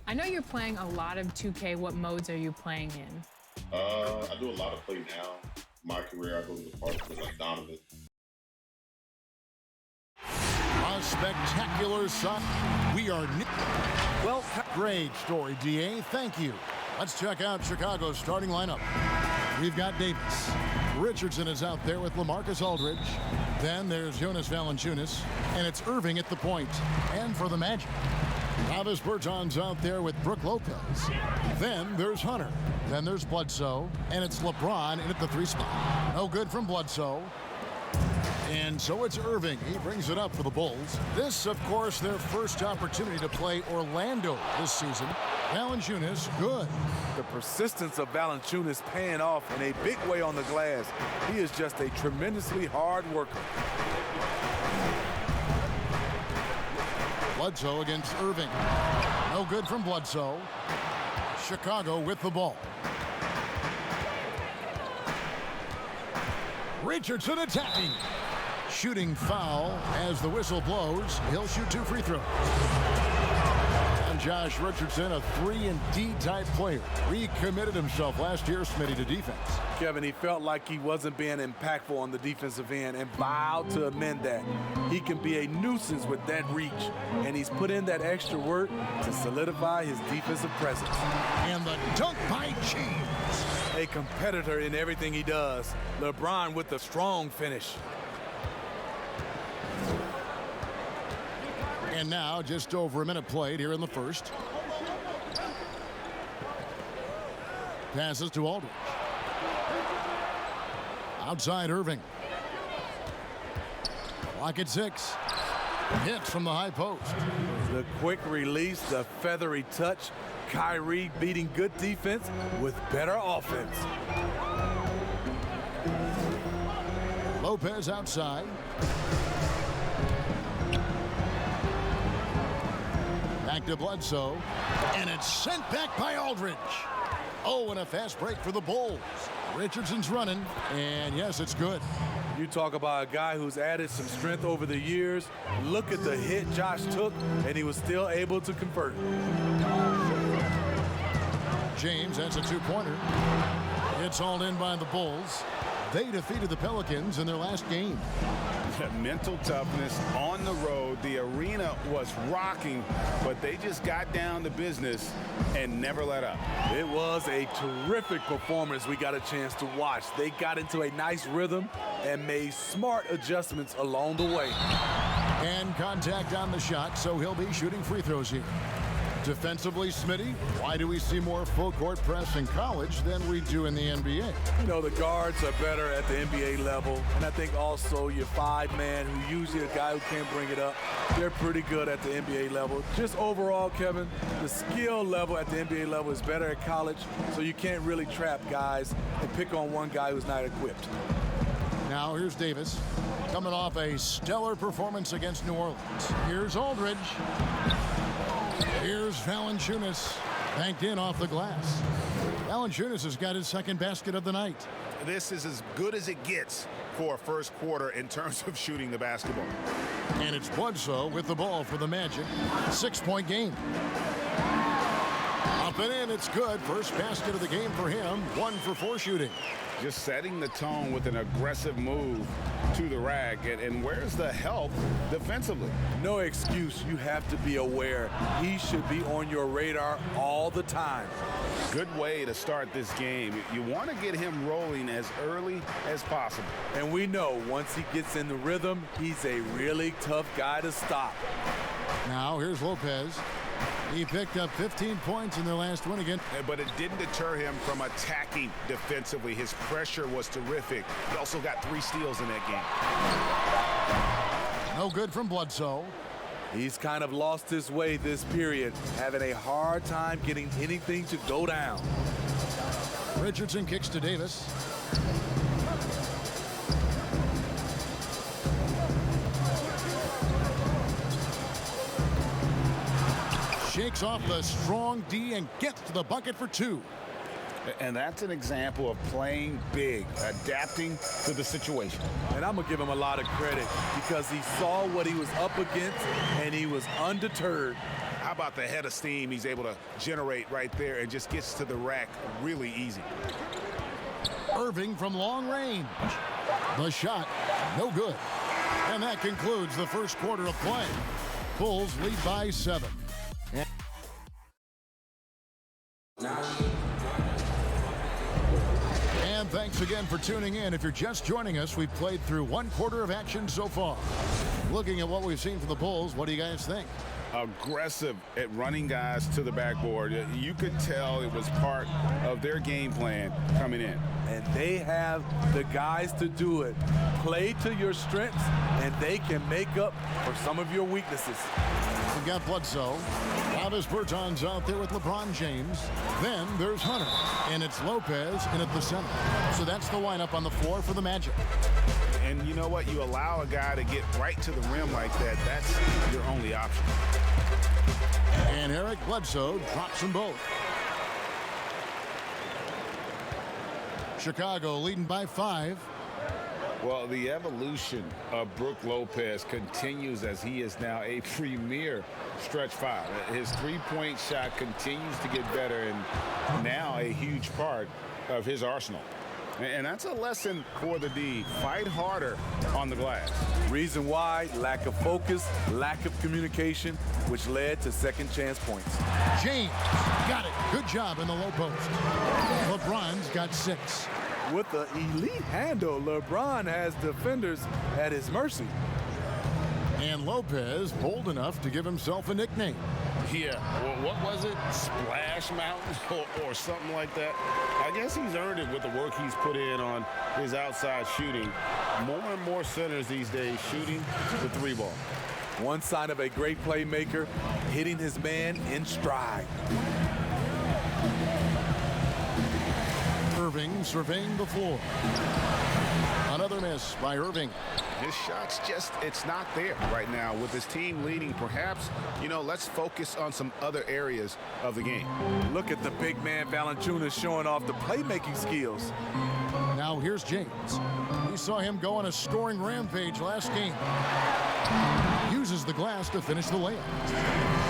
I know you're playing a lot of 2K. What modes are you playing in? I do a lot of play now. My career, I go to the park with like Donovan. A spectacular shot. We are... Well, great story, DA. Thank you. Let's check out Chicago's starting lineup. We've got Davis. Richardson is out there with LaMarcus Aldridge. Then there's Jonas Valanciunas. And it's Irving at the point. And for the Magic, Travis Berton's out there with Brook Lopez. Then there's Hunter. Then there's Bledsoe. And it's LeBron in at the 3 spot. No good from Bledsoe. And so it's Irving. He brings it up for the Bulls. This, of course, their first opportunity to play Orlando this season. Valanciunas, good. The persistence of Valanciunas paying off in a big way on the glass. He is just a tremendously hard worker. Bledsoe against Irving. No good from Bledsoe. Chicago with the ball. Richardson attacking. Shooting foul as the whistle blows. He'll shoot 2 free throws. And Josh Richardson, a 3-and-D type player, recommitted himself last year, Smitty, to defense. Kevin, he felt like he wasn't being impactful on the defensive end and vowed to amend that. He can be a nuisance with that reach, and he's put in that extra work to solidify his defensive presence. And the dunk by James. A competitor in everything he does. LeBron with the strong finish. And now just over a minute played here in the first. Passes to Aldridge. Outside Irving. Clock at 6. Hits from the high post. The quick release, the feathery touch. Kyrie beating good defense with better offense. Lopez outside. Back to Bledsoe. And it's sent back by Aldridge. Oh, and a fast break for the Bulls. Richardson's running. And yes, it's good. You talk about a guy who's added some strength over the years. Look at the hit Josh took, and he was still able to convert. James has a 2-pointer. It's hauled in by the Bulls. They defeated the Pelicans in their last game. Mental toughness on the road. The arena was rocking, but they just got down to business and never let up. It was a terrific performance we got a chance to watch. They got into a nice rhythm and made smart adjustments along the way. And contact on the shot, so he'll be shooting free throws here. Defensively, Smitty, why do we see more full-court press in college than we do in the NBA? You know, the guards are better at the NBA level, and I think also your 5-man, who usually a guy who can't bring it up, they're pretty good at the NBA level. Just overall, Kevin, the skill level at the NBA level is better at college, so you can't really trap guys and pick on one guy who's not equipped. Now here's Davis, coming off a stellar performance against New Orleans. Here's Aldridge. Here's Valanciunas, banked in off the glass. Valanciunas has got his second basket of the night. This is as good as it gets for a first quarter in terms of shooting the basketball. And it's Bledsoe with the ball for the Magic. 6-point game. Up and in, it's good. First basket of the game for him. 1 for 4 shooting. Just setting the tone with an aggressive move to the rack. And where's the help defensively? No excuse. You have to be aware. He should be on your radar all the time. Good way to start this game. You want to get him rolling as early as possible. And we know once he gets in the rhythm, he's a really tough guy to stop. Now here's Lopez. He picked up 15 points in their last win again. But it didn't deter him from attacking defensively. His pressure was terrific. He also got 3 steals in that game. No good from Bledsoe. He's kind of lost his way this period, having a hard time getting anything to go down. Richardson kicks to Davis. Shakes off the strong D and gets to the bucket for 2. And that's an example of playing big, adapting to the situation. And I'm going to give him a lot of credit because he saw what he was up against and he was undeterred. How about the head of steam he's able to generate right there and just gets to the rack really easy. Irving from long range. The shot, no good. And that concludes the first quarter of play. Bulls lead by 7. And thanks again for tuning in. If you're just joining us, we've played through one quarter of action so far. Looking at what we've seen from the Bulls, what do you guys think? Aggressive at running guys to the backboard. You could tell it was part of their game plan coming in. And they have the guys to do it. Play to your strengths, and they can make up for some of your weaknesses. We've got Bledsoe. Travis Bertans out there with LeBron James. Then there's Hunter. And it's Lopez in at the center. So that's the lineup on the floor for the Magic. And you know what? You allow a guy to get right to the rim like that. That's your only option. And Eric Bledsoe drops them both. Chicago leading by 5. Well, the evolution of Brook Lopez continues as he is now a premier stretch 5. His three-point shot continues to get better and now a huge part of his arsenal. And that's a lesson for the D. Fight harder on the glass. Reason why: lack of focus, lack of communication, which led to second chance points. James got it. Good job in the low post. LeBron's got 6. With the elite handle, LeBron has defenders at his mercy. And Lopez bold enough to give himself a nickname. Yeah, well, what was it? Splash Mountain or something like that? I guess he's earned it with the work he's put in on his outside shooting. More and more centers these days shooting the 3-ball. One sign of a great playmaker, hitting his man in stride. Irving surveying the floor. Another miss by Irving. His shot's just, it's not there right now. With his team leading, perhaps, let's focus on some other areas of the game. Look at the big man Valanciunas showing off the playmaking skills. Now here's James. We saw him go on a scoring rampage last game. Uses the glass to finish the layup.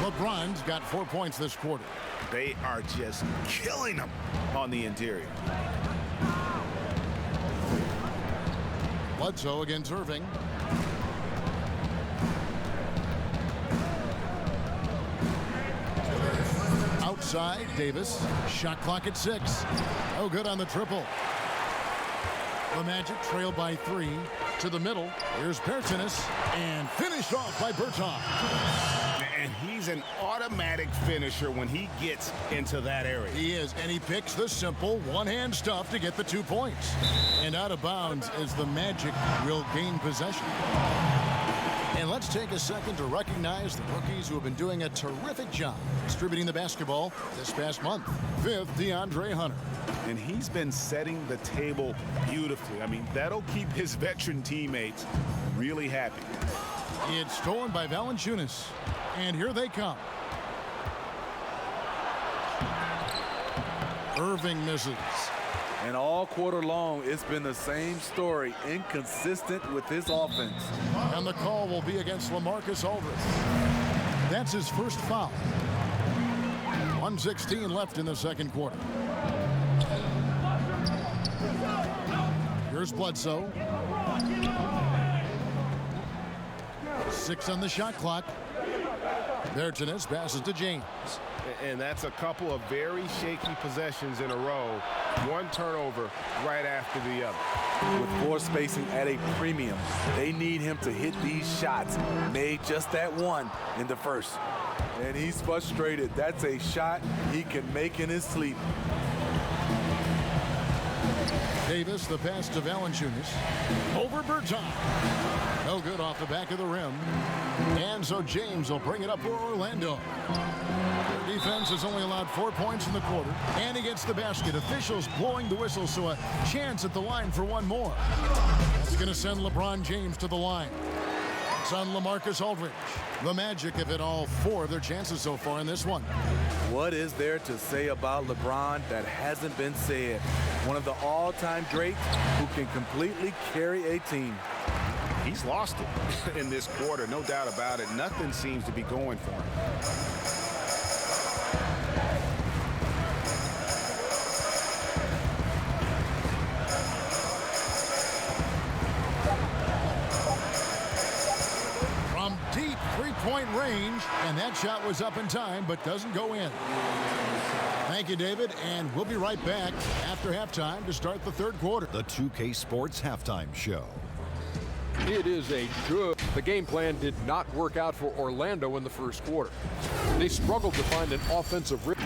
LeBron's got 4 points this quarter. They are just killing them on the interior. Bledsoe against Irving. Outside, Davis. Shot clock at 6. Oh, good on the triple. The Magic trail by 3. To the middle. Here's Bertans. And finished off by Bertans. And he's an automatic finisher when he gets into that area. He is, and he picks the simple one-hand stuff to get the 2 points. And out of bounds as the Magic will gain possession. And let's take a second to recognize the rookies who have been doing a terrific job distributing the basketball this past month. 5th, DeAndre Hunter. And he's been setting the table beautifully. I mean, that'll keep his veteran teammates really happy. It's stolen by Valanciunas. And here they come. Irving misses. And all quarter long, it's been the same story, inconsistent with his offense. And the call will be against LaMarcus Aldridge. That's his first foul. 1:16 left in the second quarter. Here's Bledsoe. 6 on the shot clock. Bertans passes to James. And that's a couple of very shaky possessions in a row. One turnover right after the other. With floor spacing at a premium, they need him to hit these shots. Made just that one in the first. And he's frustrated. That's a shot he can make in his sleep. Davis, the pass to Valanciunas. Over Bertans. No good off the back of the rim. And so James will bring it up for Orlando. Their defense has only allowed 4 points in the quarter. And he gets the basket. Officials blowing the whistle, so a chance at the line for one more. That's going to send LeBron James to the line. It's on LaMarcus Aldridge. The Magic have hit all 4 of their chances so far in this one. What is there to say about LeBron that hasn't been said? One of the all-time greats who can completely carry a team. He's lost it in this quarter, no doubt about it. Nothing seems to be going for him. range, and that shot was up in time, but doesn't go in. Thank you, David, and we'll be right back after halftime to start the third quarter. The 2K Sports Halftime Show. It is a good. The game plan did not work out for Orlando in the first quarter. They struggled to find an offensive rhythm.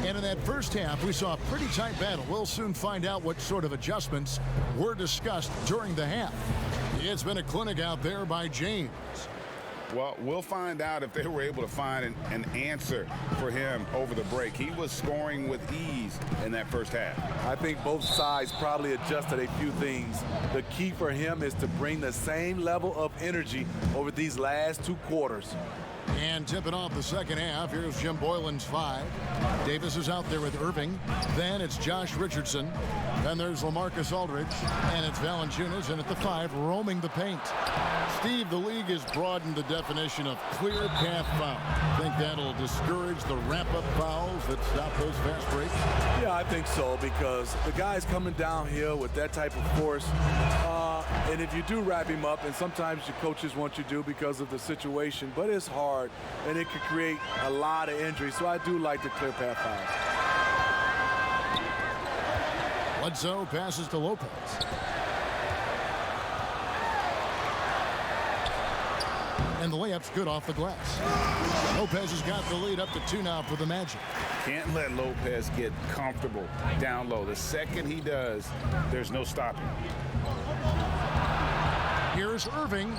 And in that first half, we saw a pretty tight battle. We'll soon find out what sort of adjustments were discussed during the half. It's been a clinic out there by James. Well, we'll find out if they were able to find an answer for him over the break. He was scoring with ease in that first half. I think both sides probably adjusted a few things. The key for him is to bring the same level of energy over these last 2 quarters. And tipping off the second half, here's Jim Boylan's 5. Davis is out there with Irving. Then it's Josh Richardson. Then there's LaMarcus Aldridge. And it's Valanciunas, and at the 5, roaming the paint. Steve, the league has broadened the definition of clear path foul. Think that'll discourage the ramp-up fouls that stop those fast breaks? Yeah, I think so, because the guy's coming downhill with that type of force. And if you do wrap him up, and sometimes your coaches want you to because of the situation, but it's hard, and it could create a lot of injuries. So I do like the clear path fouls. Bledsoe passes to Lopez. And the layup's good off the glass. Lopez has got the lead up to 2 now for the Magic. Can't let Lopez get comfortable down low. The second he does, there's no stopping. Here's Irving,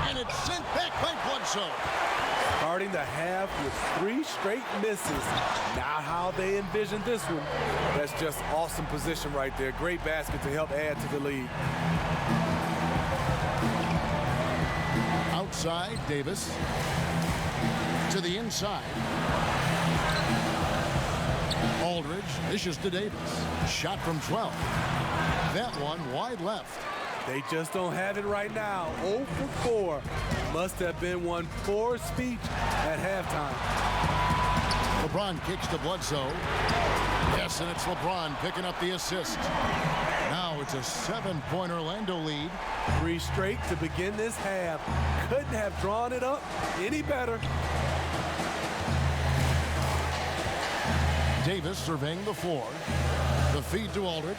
and it's sent back by Bledsoe. Starting the half with 3 straight misses. Not how they envisioned this one. That's just awesome position right there. Great basket to help add to the lead. Outside, Davis. To the inside. Aldridge dishes to Davis. Shot from 12. That one wide left. They just don't have it right now. 0 for 4. Must have been one poor speech at halftime. LeBron kicks to Bledsoe. Yes, and it's LeBron picking up the assist. Now it's a 7-point Orlando lead. 3 straight to begin this half. Couldn't have drawn it up any better. Davis surveying the floor. The feed to Aldridge.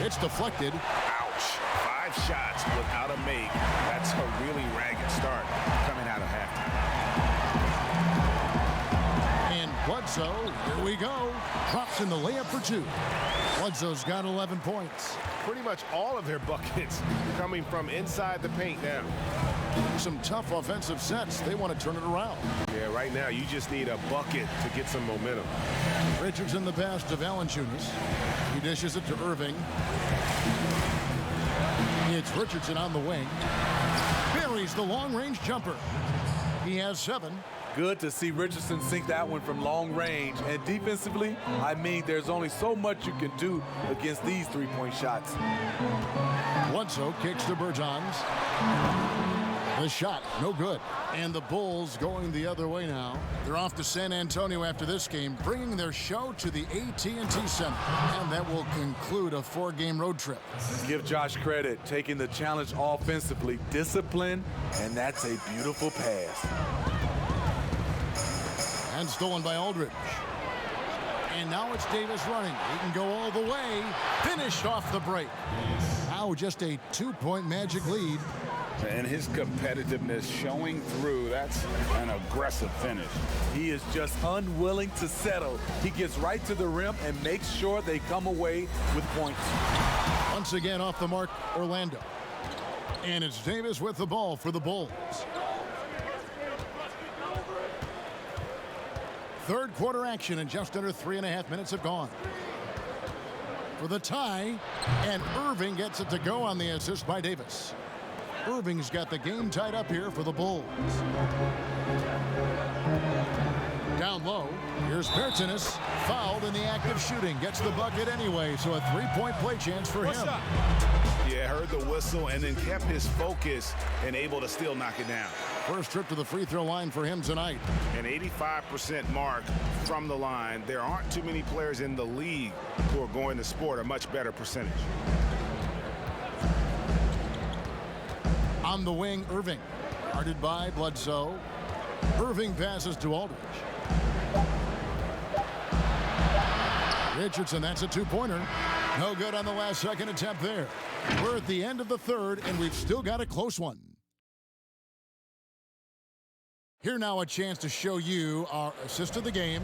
It's deflected. Ouch. 5 shots without a make. That's a really ragged start coming out of halftime. And Bledsoe, here we go. Drops in the layup for 2. Bledsoe's got 11 points. Pretty much all of their buckets coming from inside the paint now. Some tough offensive sets. They want to turn it around. Yeah, right now you just need a bucket to get some momentum. Richardson the pass to Valanciunas. He dishes it to Irving. It's Richardson on the wing. Buries the long-range jumper. He has 7. Good to see Richardson sink that one from long range. And defensively, I mean, there's only so much you can do against these 3-point shots. Bledsoe kicks to Bertans. The shot, no good. And the Bulls going the other way now. They're off to San Antonio after this game, bringing their show to the AT&T Center. And that will conclude a 4-game road trip. Give Josh credit, taking the challenge offensively, discipline, and that's a beautiful pass. And stolen by Aldridge. And now it's Davis running. He can go all the way. Finished off the break. Now just a 2-point Magic lead. And his competitiveness showing through. That's an aggressive finish. He is just unwilling to settle. He gets right to the rim and makes sure they come away with points. Once again off the mark, Orlando. And it's Davis with the ball for the Bulls. Third quarter action, and just under 3.5 minutes have gone. For the tie, and Irving gets it to go on the assist by Davis. Irving's got the game tied up here for the Bulls. Down low, here's Bertanis, fouled in the act of shooting. Gets the bucket anyway, so a three-point play chance for him. Yeah, heard the whistle and then kept his focus and able to still knock it down. First trip to the free throw line for him tonight. An 85% mark from the line. There aren't too many players in the league who are going to sport a much better percentage. On the wing, Irving. Guarded by Bledsoe. Irving passes to Aldridge. Richardson, that's a two-pointer. No good on the last second attempt there. We're at the end of the third, and we've still got a close one. Here now a chance to show you our assist of the game,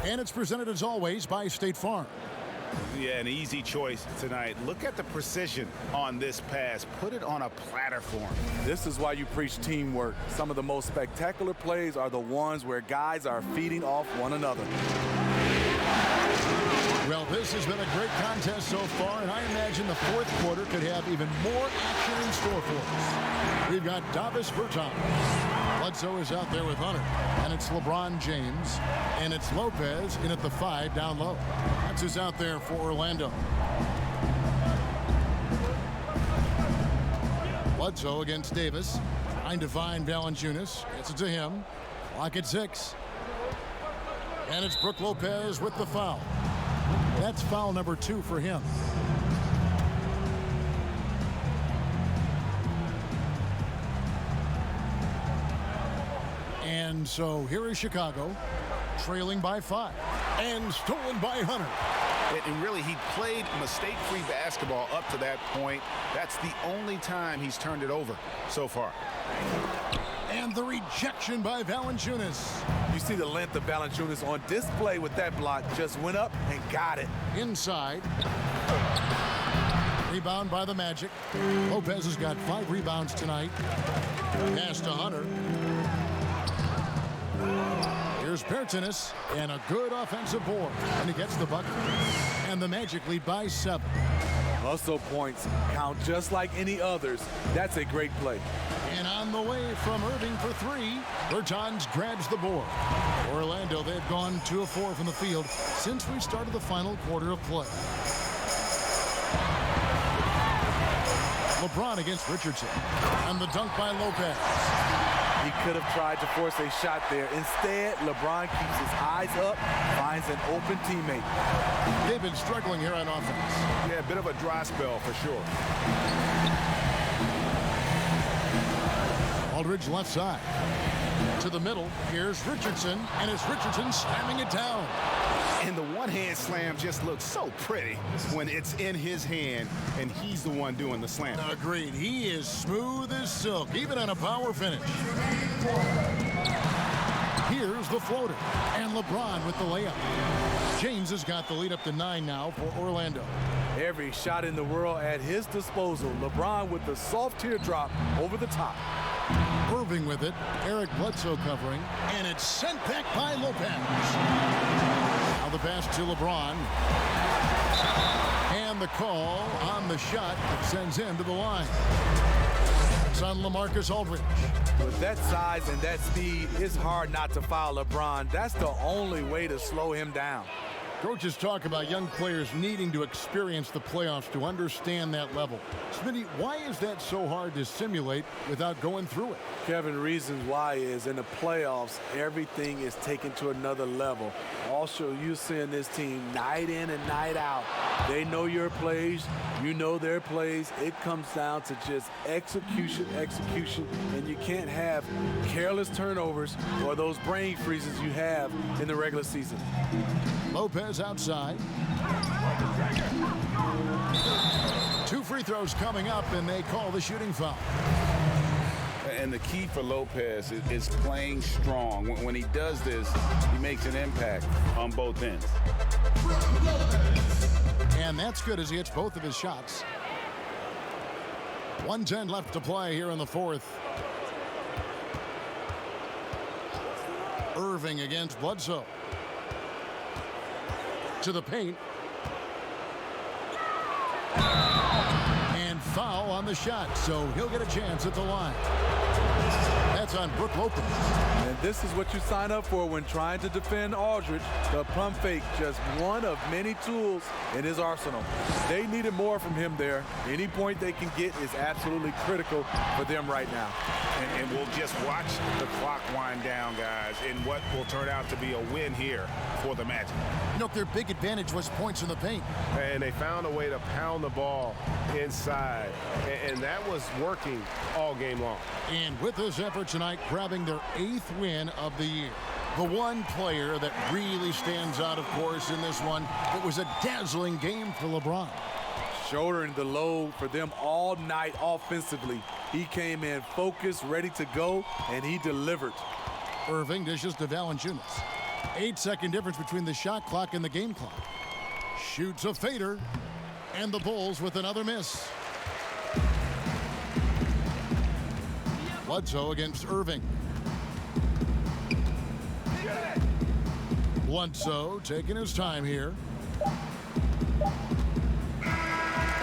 and it's presented as always by State Farm. Yeah, an easy choice tonight. Look at the precision on this pass. Put it on a platter for him. This is why you preach teamwork. Some of the most spectacular plays are the ones where guys are feeding off one another. Well, this has been a great contest so far, and I imagine the fourth quarter could have even more action in store for us. We've got Davis Bertans. Bledsoe is out there with Hunter, and it's LeBron James, and it's Lopez in at the 5 down low. That's who's out there for Orlando. Bledsoe against Davis, trying to find Valanciunas. Gets it to him. Clock at 6. And it's Brook Lopez with the foul. That's foul number 2 for him. And so here is Chicago, trailing by 5, and stolen by Hunter. And really, he played mistake-free basketball up to that point. That's the only time he's turned it over so far. And the rejection by Valanciunas. You see the length of Valanciunas on display with that block. Just went up and got it. Inside. Rebound by the Magic. Lopez has got 5 rebounds tonight. Pass to Hunter. Here's Bertanis, and a good offensive board. And he gets the bucket. And the Magic lead by 7. Hustle points count just like any others. That's a great play. And on the way from Irving for 3, Bertans grabs the board. Orlando, they've gone 2 of 4 from the field since we started the final quarter of play. LeBron against Richardson. And the dunk by Lopez. He could have tried to force a shot there. Instead, LeBron keeps his eyes up, finds an open teammate. They've been struggling here on offense. Yeah, a bit of a dry spell for sure. Aldridge left side. To the middle, here's Richardson, and it's Richardson slamming it down. And the one-hand slam just looks so pretty when it's in his hand and he's the one doing the slam. Agreed. He is smooth as silk, even on a power finish. Here's the floater, and LeBron with the layup. James has got the lead up to 9 now for Orlando. Every shot in the world at his disposal. LeBron with the soft teardrop over the top. Irving with it. Eric Bledsoe covering, and it's sent back by Lopez. Now the pass to LeBron. And the call on the shot that sends him to the line. It's on LaMarcus Aldridge. With that size and that speed, it's hard not to foul LeBron. That's the only way to slow him down. Coaches talk about young players needing to experience the playoffs to understand that level. Smitty, why is that so hard to simulate without going through it? Kevin, reasons why is in the playoffs, everything is taken to another level. Also, you're seeing this team night in and night out. They know your plays, you know their plays. It comes down to just execution, and you can't have careless turnovers or those brain freezes you have in the regular season. Lopez outside. 2 free throws coming up, and they call the shooting foul. And the key for Lopez is playing strong. When he does this, he makes an impact on both ends. And that's good as he hits both of his shots. 1:10 left to play here in the fourth. Irving against Bledsoe. To the paint. And foul on the shot, so he'll get a chance at the line. That's on Brook Lopez. And this is what you sign up for when trying to defend Aldridge. The pump fake, just one of many tools in his arsenal. They needed more from him there. Any point they can get is absolutely critical for them right now. And we'll just watch the clock wind down, guys, in what will turn out to be a win here for the Magic. You know, their big advantage was points in the paint. And they found a way to pound the ball inside. And that was working all game long. And with this effort tonight, grabbing their 8th win of the year. The one player that really stands out, of course, in this one, it was a dazzling game for LeBron. Shouldering the load for them all night offensively. He came in focused, ready to go, and he delivered. Irving dishes to Valanciunas. 8-second difference between the shot clock and the game clock. Shoots a fader, and the Bulls with another miss. Bledsoe against Irving. Bledsoe taking his time here.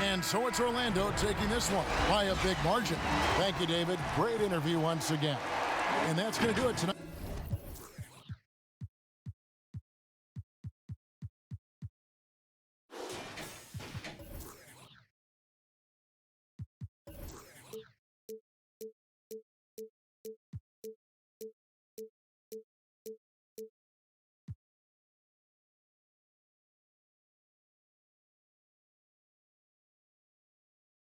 And so it's Orlando taking this one by a big margin. Thank you, David. Great interview once again. And that's going to do it tonight.